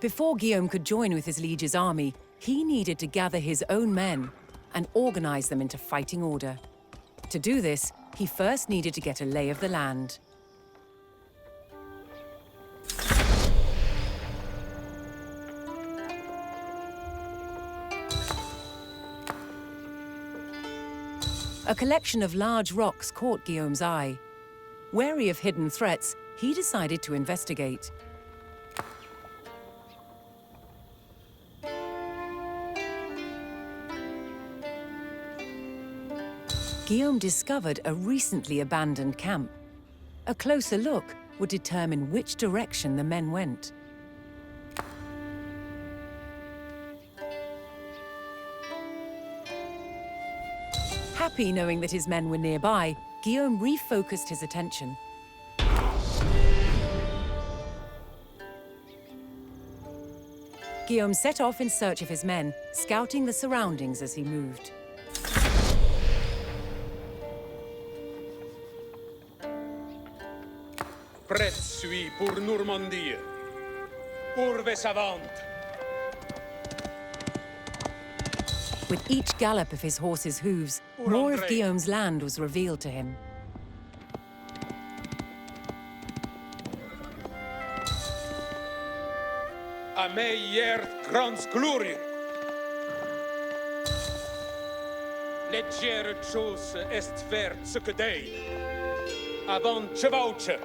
Before Guillaume could join with his liege's army, he needed to gather his own men and organize them into fighting order. To do this, he first needed to get a lay of the land. A collection of large rocks caught Guillaume's eye. Wary of hidden threats, he decided to investigate. Guillaume discovered a recently abandoned camp. A closer look would determine which direction the men went. Happy knowing that his men were nearby, Guillaume refocused his attention. Guillaume set off in search of his men, scouting the surroundings as he moved. Prêt suis pour Normandie. Urbe savante. With each gallop of his horse's hooves, more of Guillaume's land was revealed to him. A meilleur grande glorie. Legere chose est faire ce que dei. Avant chevauche.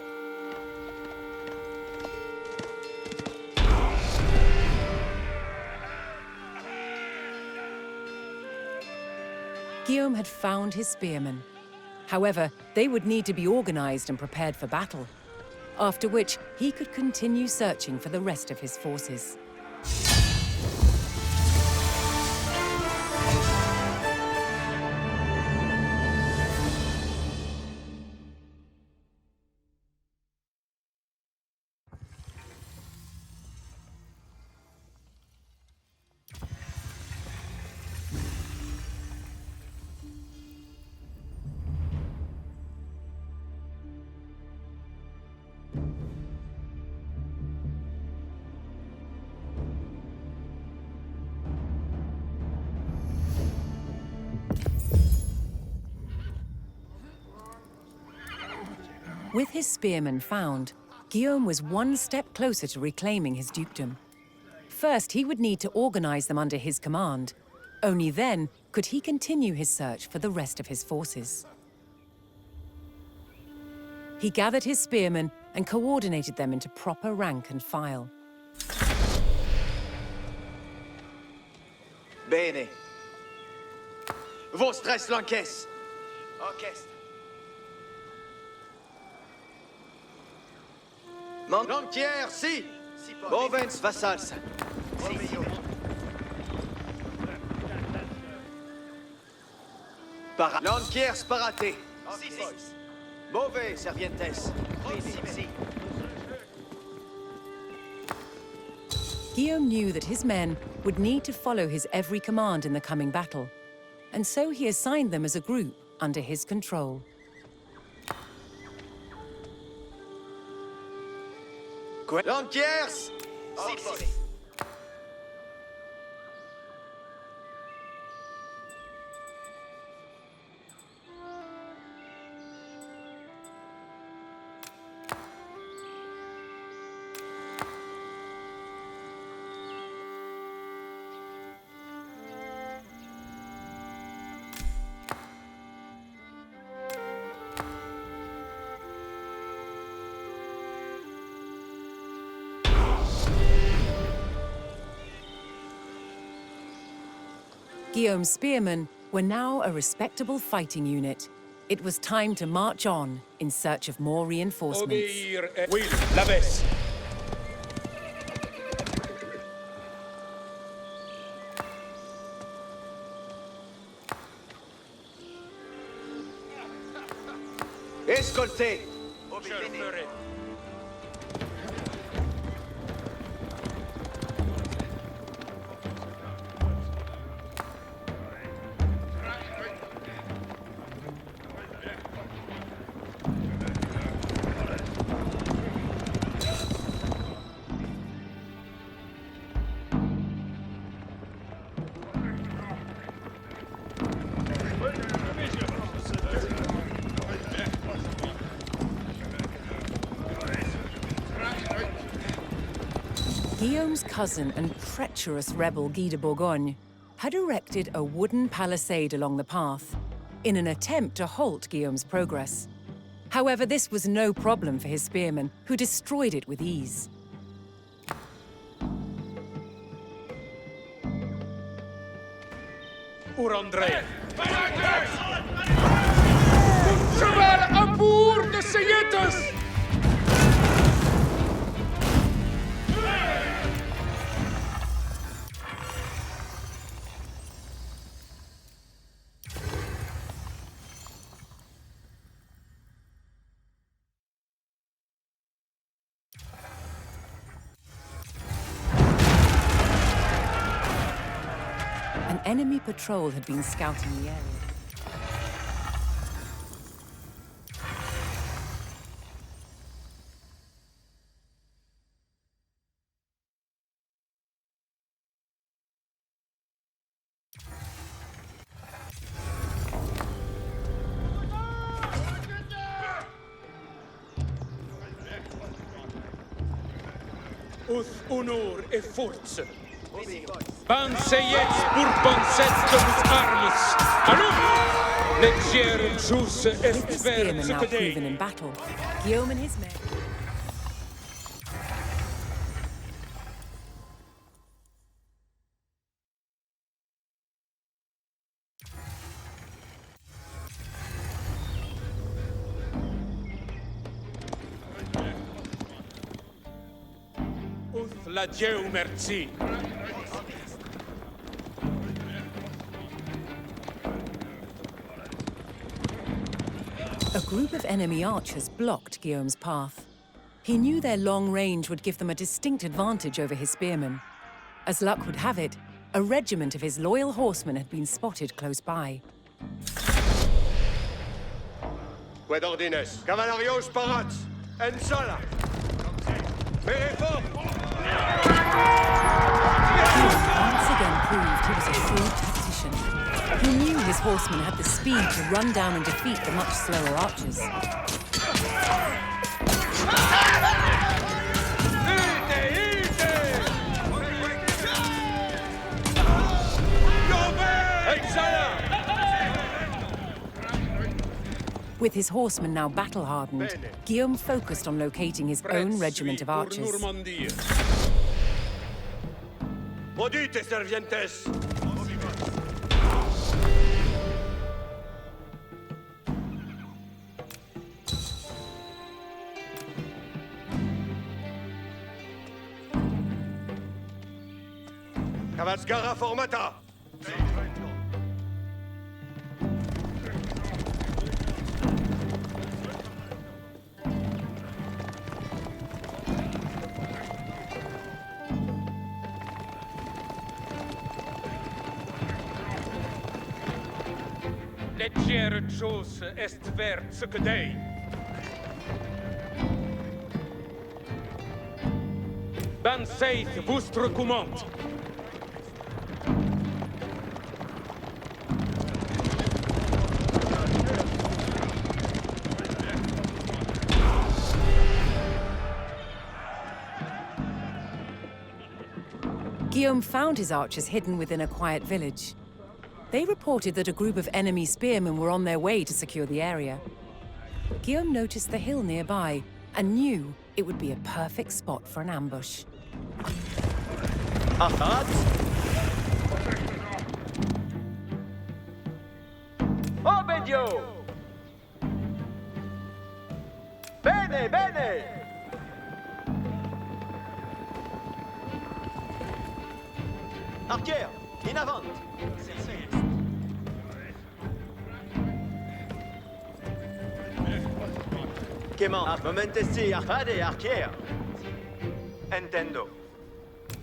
Guillaume had found his spearmen. However, they would need to be organized and prepared for battle, after which he could continue searching for the rest of his forces. With his spearmen found, Guillaume was one step closer to reclaiming his dukedom. First, he would need to organize them under his command. Only then could he continue his search for the rest of his forces. He gathered his spearmen and coordinated them into proper rank and file. Bene. Vostres lances. Orchestre. Lanquière, si! Bovens vassals. Lanquière sparate. Mauvais servientes. Guillaume knew that his men would need to follow his every command in the coming battle, and so he assigned them as a group under his control. Lanquiers! Guillaume's spearmen were now a respectable fighting unit. It was time to march on in search of more reinforcements. Obéir et... Oui, la baisse. Escoltez! Je le ferai. Guillaume's cousin and treacherous rebel Guy de Bourgogne had erected a wooden palisade along the path in an attempt to halt Guillaume's progress. However, this was no problem for his spearmen, who destroyed it with ease. Pour André. Cheval à bourg de Sayetas! An enemy patrol had been scouting the area. Uth honor e forza. Banseiets bourbonsets de vos armes. Allons! Leger jus With est the ver spearmen ce now que proven in battle, Guillaume and his men... Uth la Dieu merci. A group of enemy archers blocked Guillaume's path. He knew their long range would give them a distinct advantage over his spearmen. As luck would have it, a regiment of his loyal horsemen had been spotted close by. Quid ordines? Cavallarios parats! En sola! Very fort! Once again proved he was a shrewd tactician. He knew his horsemen had the speed to run down and defeat the much slower archers. With his horsemen now battle-hardened, Guillaume focused on locating his own regiment of archers. Maudite servientes! Cavalsgara formata! Leger jus est ver ce que dei. Banseith vostre commande. Guillaume found his archers hidden within a quiet village. They reported that a group of enemy spearmen were on their way to secure the area. Guillaume noticed the hill nearby and knew it would be a perfect spot for an ambush. Obedio! Bene, bene! Archer, in avant! Quément, momentesi, arcade, archer! Entendo.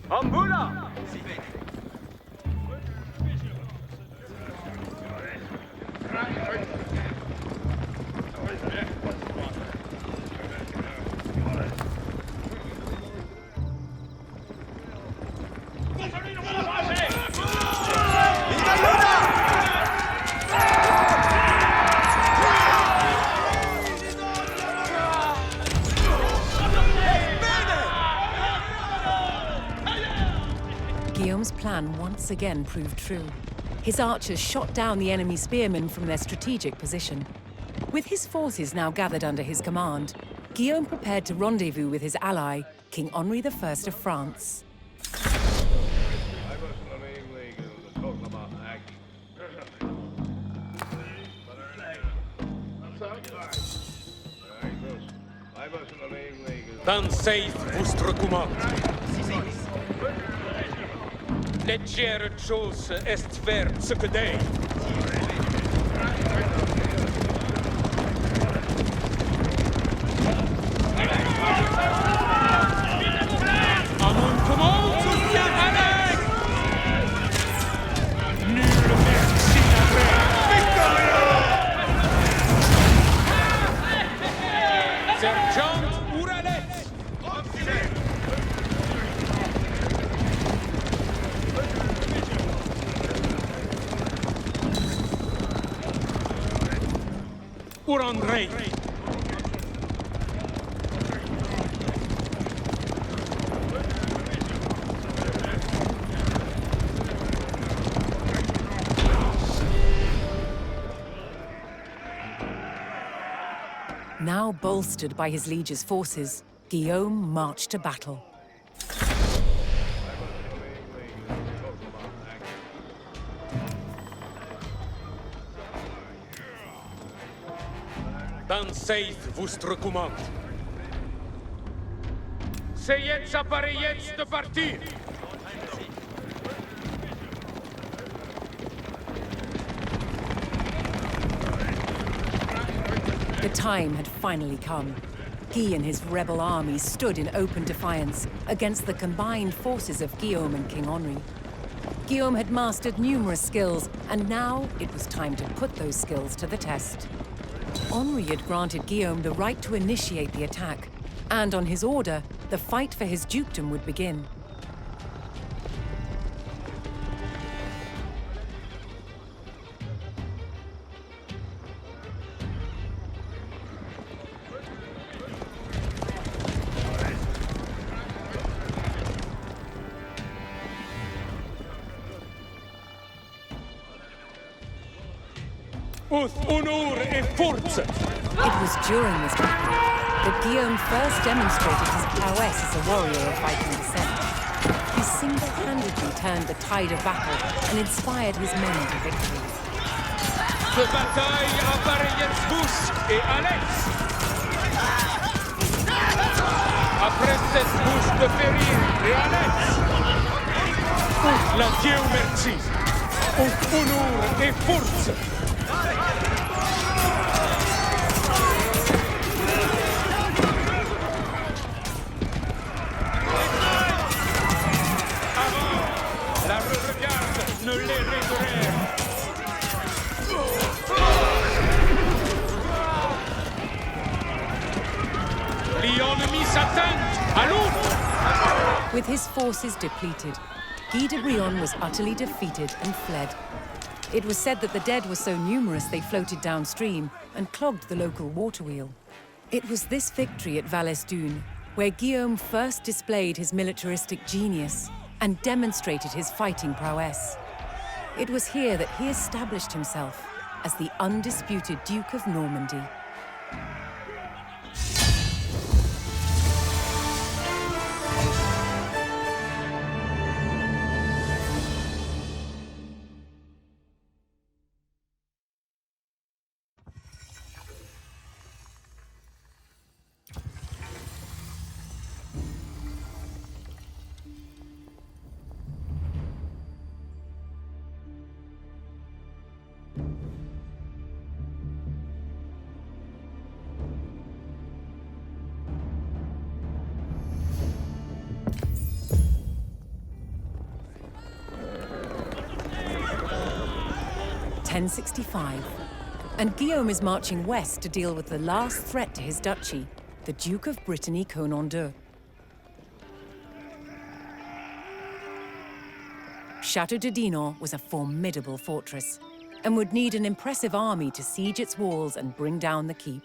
Ambula! Si bene. plan once again proved true. His archers shot down the enemy spearmen from their strategic position. With his forces now gathered under his command, Guillaume prepared to rendezvous with his ally, King Henri I of France. Dan safe vostre commande. Legere chose est faire ce que dei. À mon commande, soutien Alex! Nul merci Victoria! Sergent Uralette! Urandrei! Now bolstered by his liege's forces, Guillaume marched to battle. Dan safe vostre commande. Sayez appareillez de partir. The time had finally come. Guy and his rebel army stood in open defiance against the combined forces of Guillaume and King Henri. Guillaume had mastered numerous skills, and now it was time to put those skills to the test. Henri had granted Guillaume the right to initiate the attack, and on his order, the fight for his dukedom would begin. Ut honor et forza! It was during this battle that Guillaume first demonstrated his prowess as a warrior of Viking descent. He single-handedly turned the tide of battle and inspired his men to victory. De bataille appareillez-vous et Alex! Après cette bouche de périr et Alex! Ut la Dieu merci! Ut honor et forza! La regarde, ne les réveille. L'ennemi s'atteint à l'autre. With his forces depleted, Guy de Brion was utterly defeated and fled. It was said that the dead were so numerous they floated downstream and clogged the local water wheel. It was this victory at Valesdune where Guillaume first displayed his militaristic genius and demonstrated his fighting prowess. It was here that he established himself as the undisputed Duke of Normandy. (1065), and Guillaume is marching west to deal with the last threat to his duchy, the Duke of Brittany Conan II. Château de Dinan was a formidable fortress and would need an impressive army to siege its walls and bring down the keep.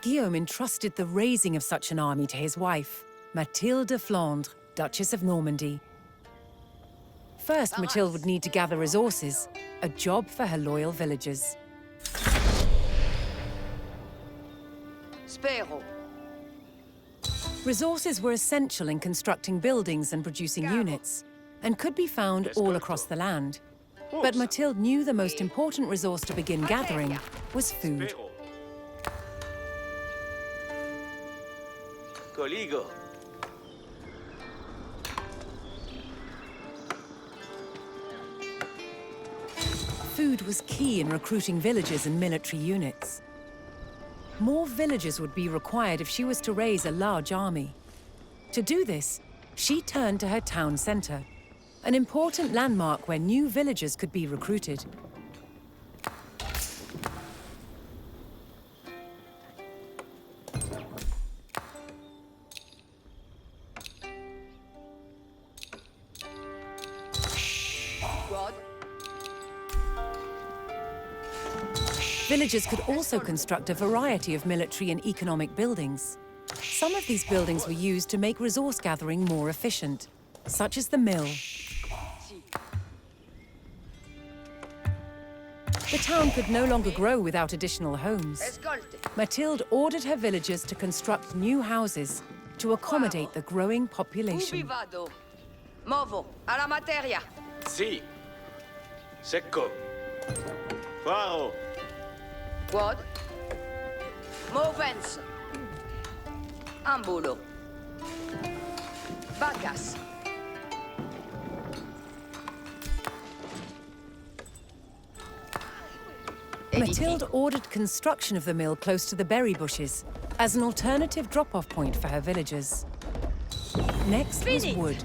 Guillaume entrusted the raising of such an army to his wife, Mathilde de Flandre, Duchess of Normandy. First, Mathilde would need to gather resources, a job for her loyal villagers. Spero. Resources were essential in constructing buildings and producing units, and could be found all across the land. But Mathilde knew the most important resource to begin gathering was food. Coligo. Food was key in recruiting villagers and military units. More villagers would be required if she was to raise a large army. To do this, she turned to her town center, an important landmark where new villagers could be recruited. God. Villagers could also construct a variety of military and economic buildings. Some of these buildings were used to make resource gathering more efficient, such as the mill. The town could no longer grow without additional homes. Escolte. Mathilde ordered her villagers to construct new houses to accommodate the growing Ubi population. vado? Movo. Alla materia. Si. Secco. Faro. Quod. Movens. Ambulo. Bacas. Mathilde ordered construction of the mill close to the berry bushes as an alternative drop-off point for her villagers. Next was wood,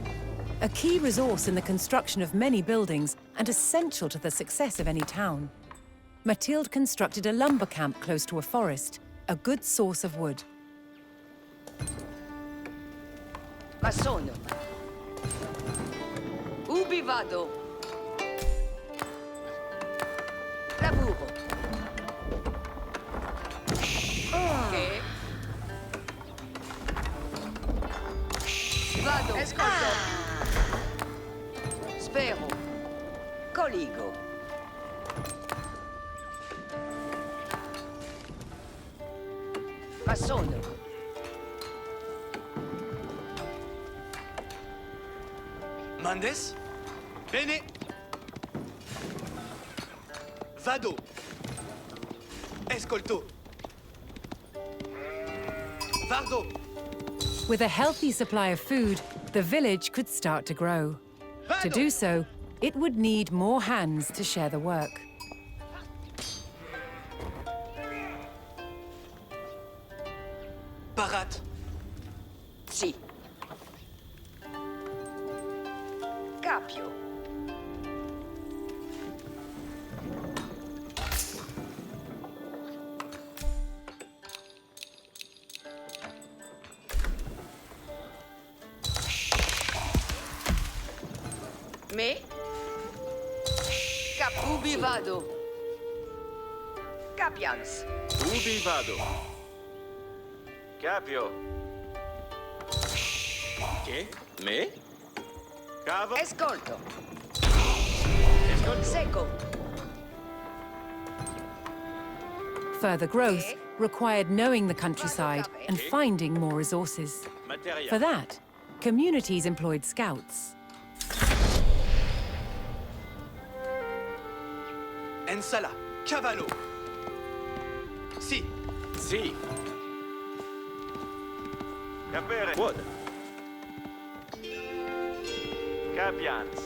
a key resource in the construction of many buildings and essential to the success of any town. Mathilde constructed a lumber camp close to a forest, a good source of wood. Ma sono. Ubi vado? Lavoro. Che? Vado. Ascolto. Spero. Coligo. Ma sono. Mandes? Bene. Vado. Escolto. Vardo. With a healthy supply of food, the village could start to grow. To do so, it would need more hands to share the work. Parat. Sì. Capio. Me? Ubi vado? Capians. Ubi vado. Capio. Che? Me? Cavo. Escolto. Escolto. Seco. Further growth required knowing the countryside and finding more resources. Materia. For that, communities employed scouts. Ensala. Cavallo. Si. Si. Capere. Wood. Capians.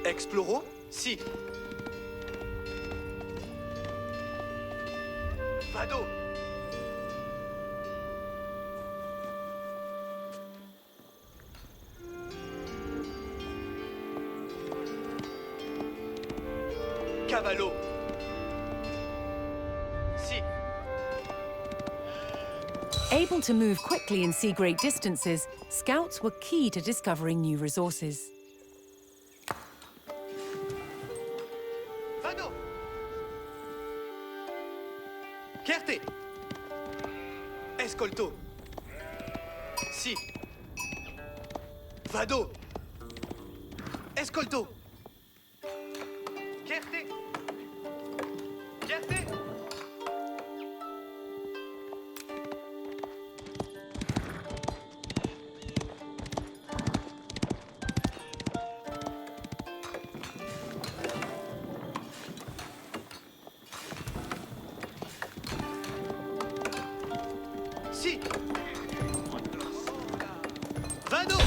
Exploro? Si. Vado. Cavallo. Si. Able to move quickly and see great distances, scouts were key to discovering new resources. Vado. Certe. Escolto. Si. Vado. Escolto. Chierte. Chierte. Si. Vado.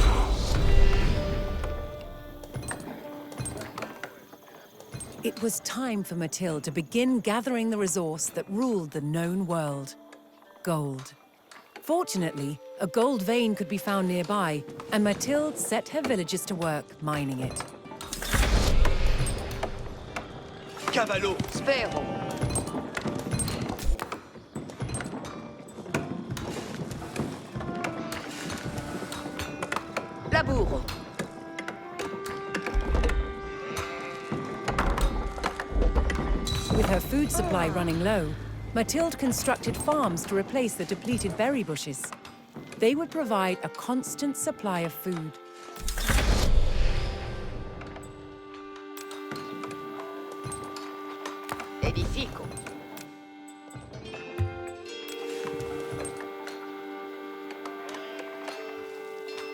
It was time for Mathilde to begin gathering the resource that ruled the known world: gold. Fortunately, a gold vein could be found nearby, and Mathilde set her villagers to work mining it. Cavallo. Spero. Laburo. With her food supply running low, Mathilde constructed farms to replace the depleted berry bushes. They would provide a constant supply of food. Edifico.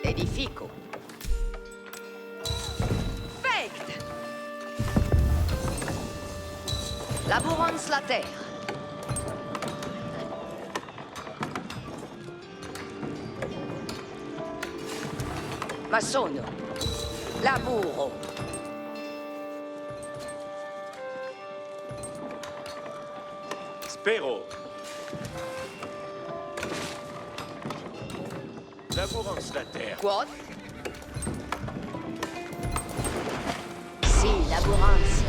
Edifico. Fect. Laborans la terre. Masono. Laburo. Spero. Laborance la terre. Quod? Si, laborans.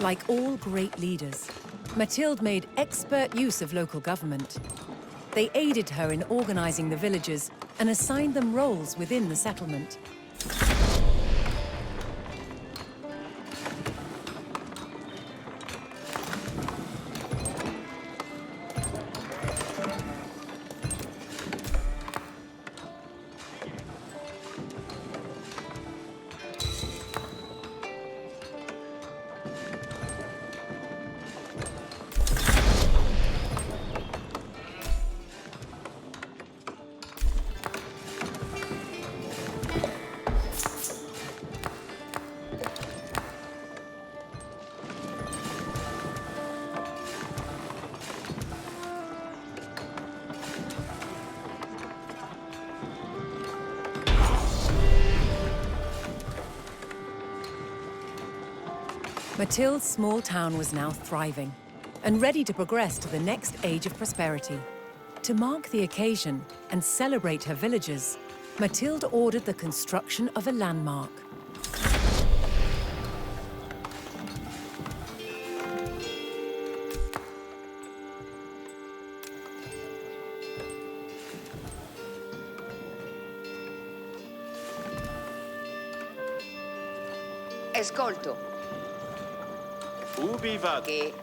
Like all great leaders, Mathilde made expert use of local government. They aided her in organizing the villagers and assigned them roles within the settlement. Mathilde's small town was now thriving and ready to progress to the next age of prosperity. To mark the occasion and celebrate her villagers, Mathilde ordered the construction of a landmark. Ascolto. Ubi vado. Che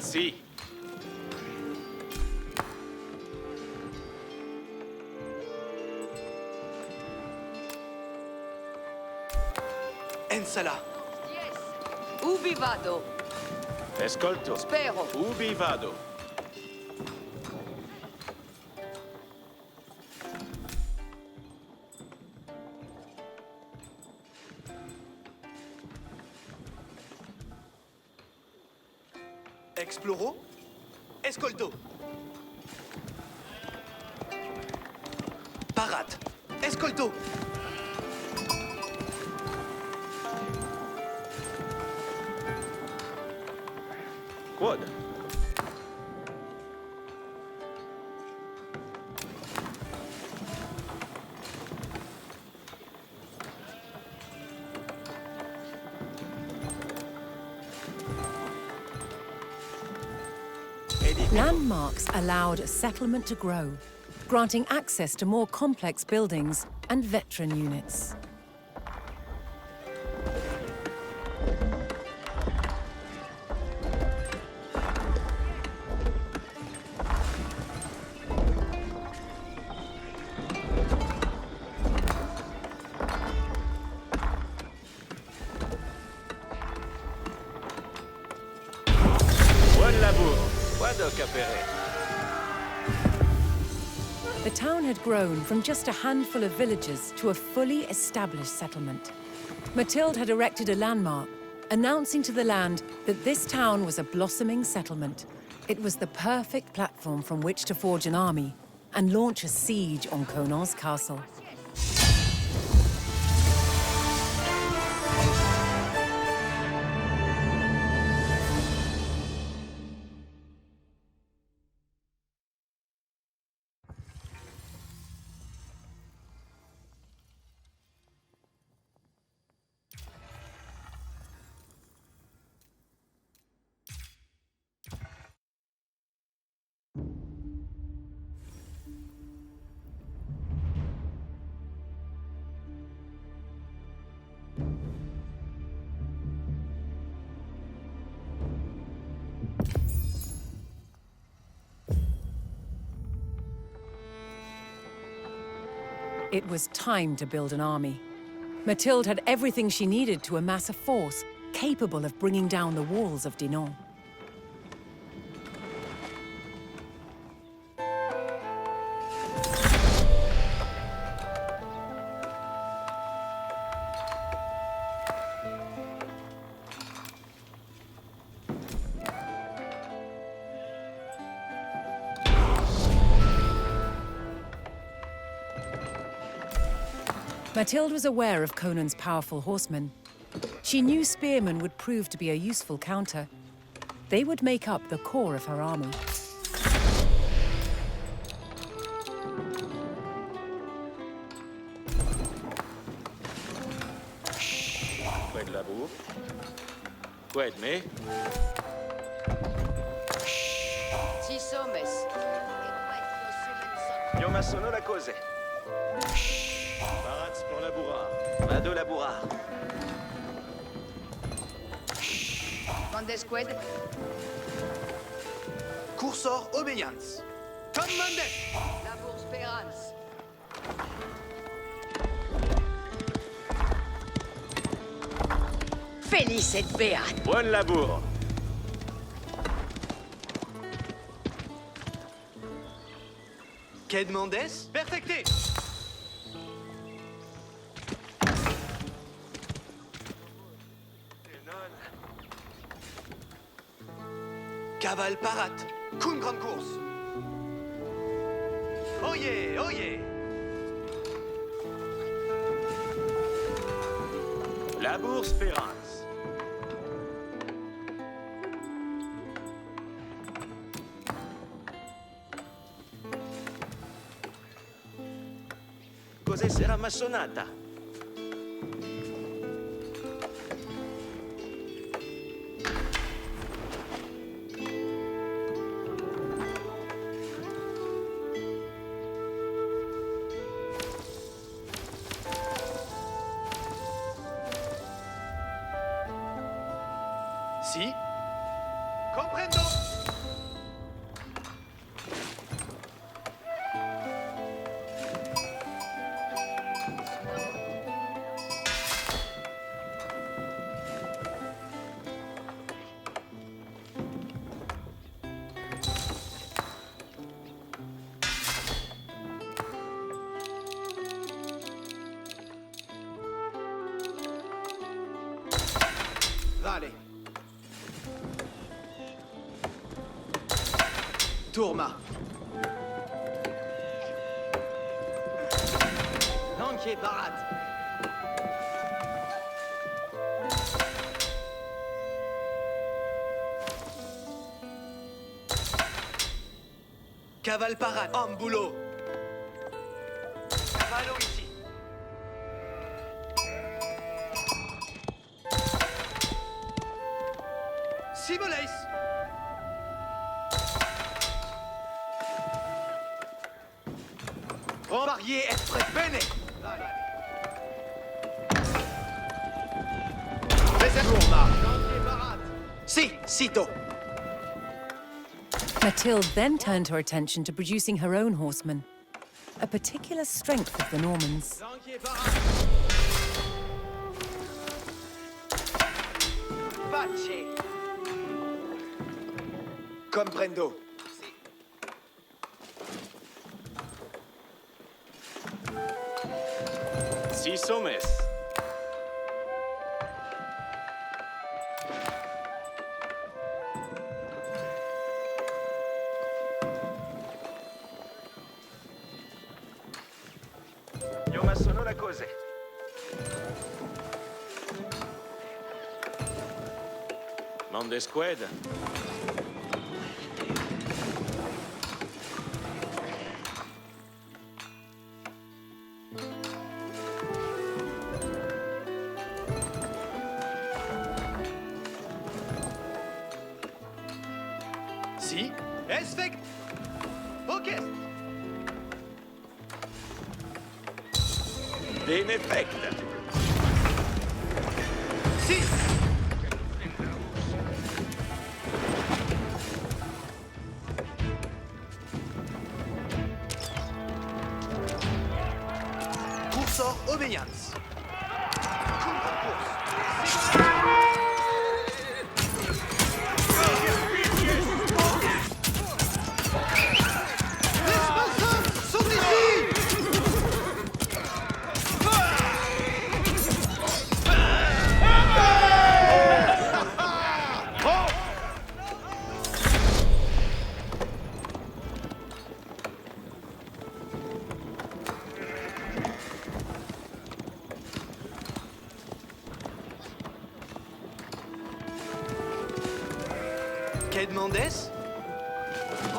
Si. Ensala. Yes. Ubi vado? Ascolto. Spero. Ubi vado. Exploro. Escolto. Parat. Escolto. Quod. Landmarks allowed a settlement to grow, granting access to more complex buildings and veteran units. prospérer. The town had grown from just a handful of villagers to a fully established settlement. Mathilde had erected a landmark, announcing to the land that this town was a blossoming settlement. It was the perfect platform from which to forge an army and launch a siege on Conan's castle. It was time to build an army. Mathilde had everything she needed to amass a force capable of bringing down the walls of Dinan. Mathilde was aware of Conan's powerful horsemen. She knew spearmen would prove to be a useful counter. They would make up the core of her army. Près de la bourre. Quoi, Edmé? Six hommes. Io ma sono la cose. Baratz pour labourar. Vado labourar. Mandesqued. Cursor obéissance. Commandez! Labour Spérance. Felice et beat. Buon labour. Quai demandes? Perfecté! Cavale parat, cum grande course. Oh yeah, oh yeah. Labour Spérance. Cos'è sera massonata? Si? Comprendo! Vale. Tourma. Lanquier parade. Cavale parade. En boulot. Cavallo ici. Simoleis. Bombardier est prêt, bene! Tourma! Si, sito! Mathilde then turned her attention to producing her own horsemen, a particular strength of the Normans. Pace! Comprendo. Si. 6 hommes. Io ma sono la cose. Monde squad. Si. Esfect. Ok. Benefecta. Si. Cursor obéissance. Quai de Mendes?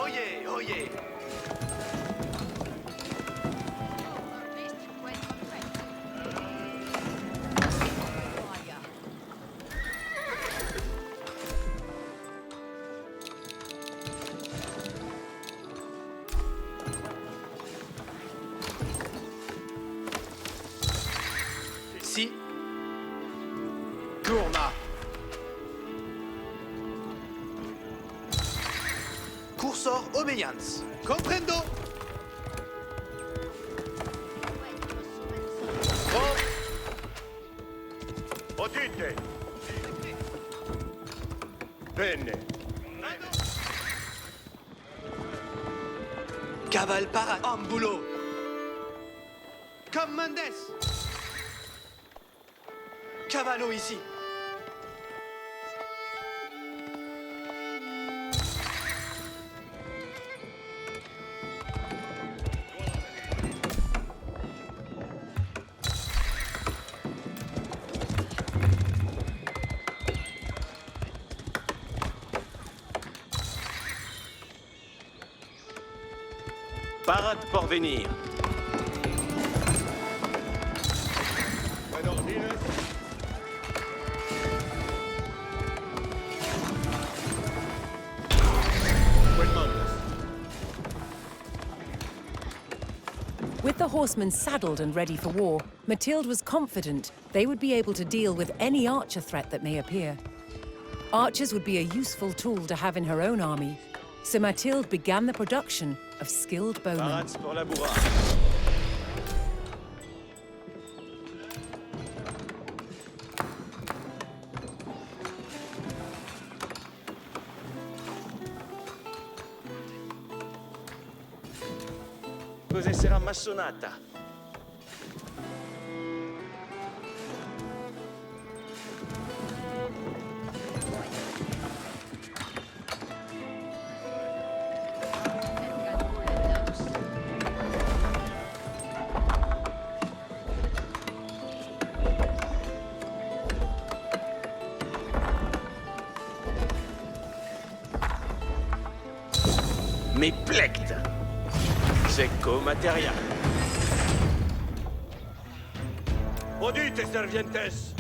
Oyez, oyez. Liste doit être prête. Voilà. Si. Tourna. Cursor obéissance. Comprendo. Potete! Bene. Cavale para ambulo. Comme Mendes. Cavallo ici. Parade porvenir. With the horsemen saddled and ready for war, Mathilde was confident they would be able to deal with any archer threat that may appear. Archers would be a useful tool to have in her own army, so Mathilde began the production of skilled bowmen. Parades pour la bourrade. Cos'è sarà massonata? Mi plecta. Secco materia. Udite, servientes!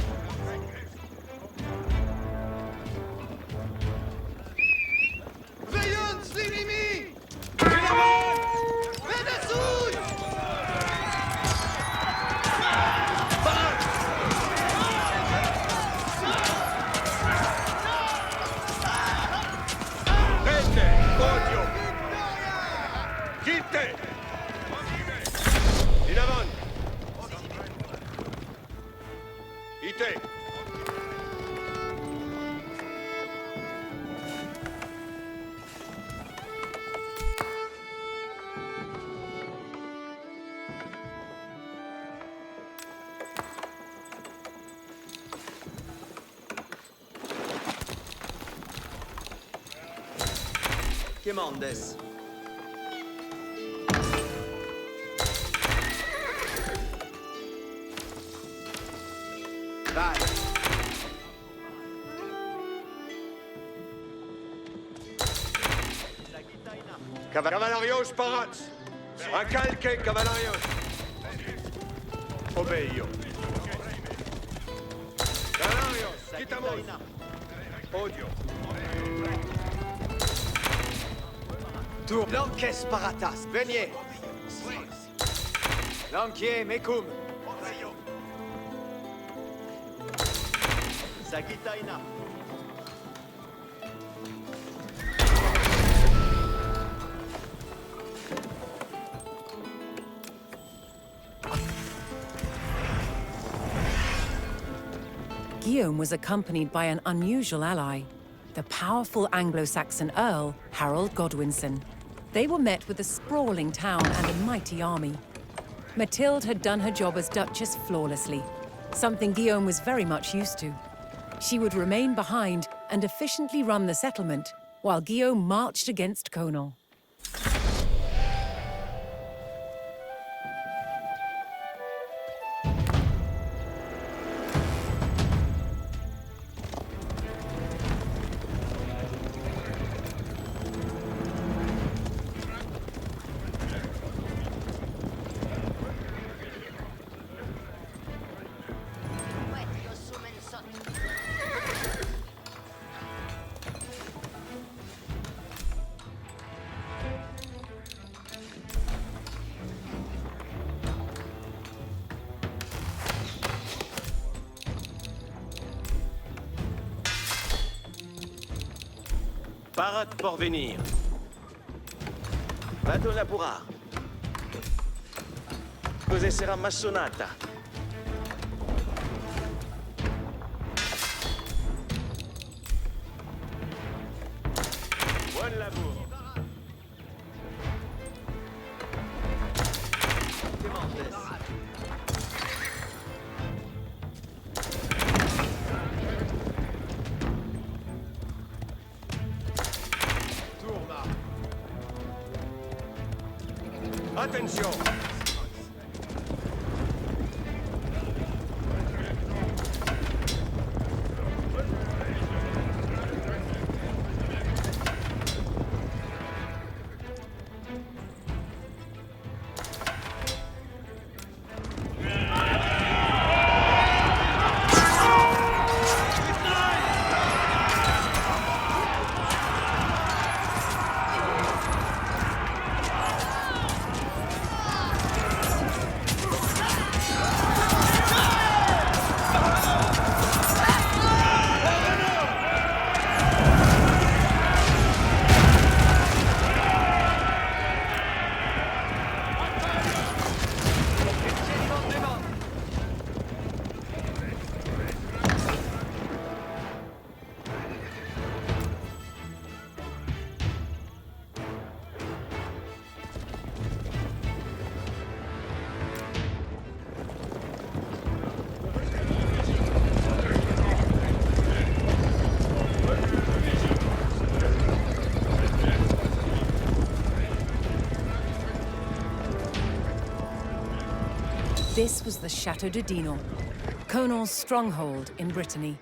Veillons l'ennemi! Prende! Odio! Quitte! In avanti! Ite! Quemandes. Vai. Cavallarios parats! Recalque, cavallarios! Obeio. Cavallarios, quitamos! Odio. Tour. Lanques paratas. Veniez. Lanquier, mecum. Sagitaina. Guillaume was accompanied by an unusual ally, the powerful Anglo-Saxon Earl, Harold Godwinson. They were met with a sprawling town and a mighty army. Mathilde had done her job as Duchess flawlessly, something Guillaume was very much used to. She would remain behind and efficiently run the settlement, while Guillaume marched against Conal. Wet your summon son. Parat por venir. Vado laborar. Cos'è sarà massonata? Buon lavoro. Quemandes. Tourna. Attention! This was the Château de Dinan, Conal's stronghold in Brittany.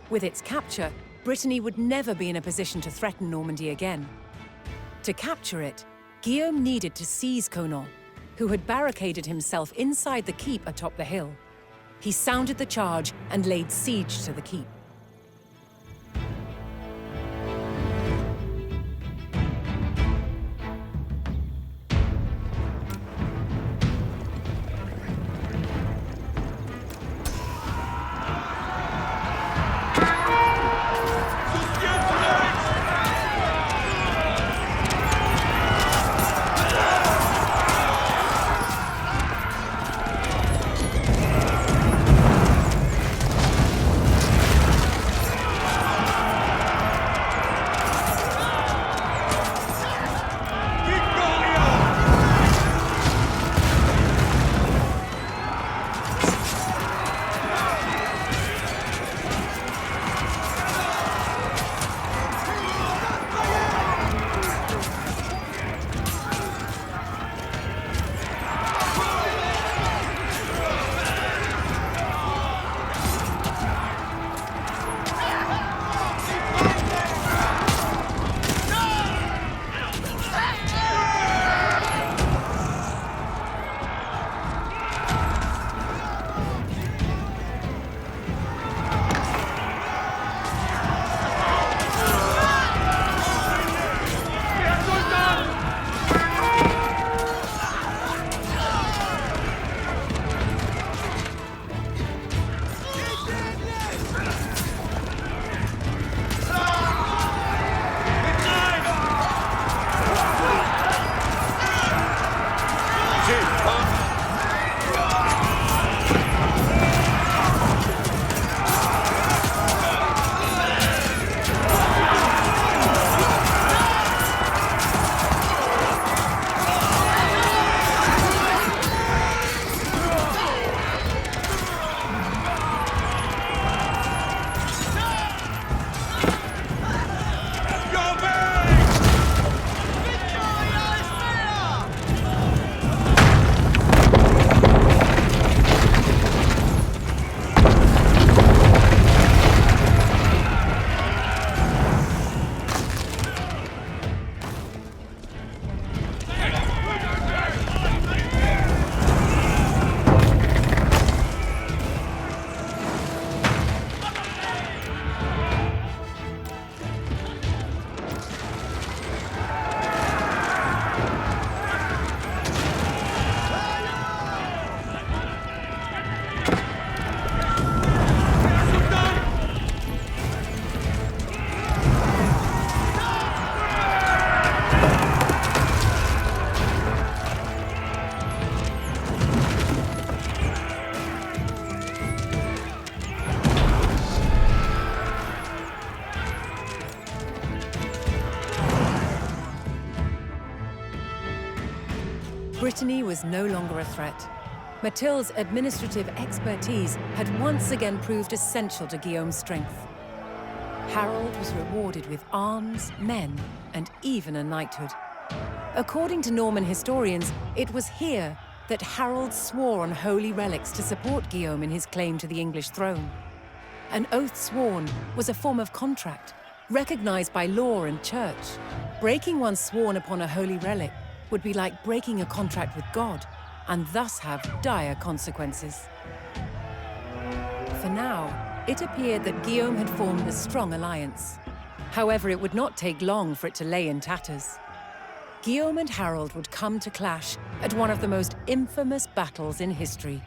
With its capture, Brittany would never be in a position to threaten Normandy again. To capture it, Guillaume needed to seize Conal, who had barricaded himself inside the keep atop the hill. He sounded the charge and laid siege to the keep. Brittany was no longer a threat. Mathilde's administrative expertise had once again proved essential to Guillaume's strength. Harold was rewarded with arms, men, and even a knighthood. According to Norman historians, it was here that Harold swore on holy relics to support Guillaume in his claim to the English throne. An oath sworn was a form of contract, recognized by law and church. Breaking one sworn upon a holy relic would be like breaking a contract with God, and thus have dire consequences. For now, it appeared that Guillaume had formed a strong alliance. However, it would not take long for it to lay in tatters. Guillaume and Harold would come to clash at one of the most infamous battles in history.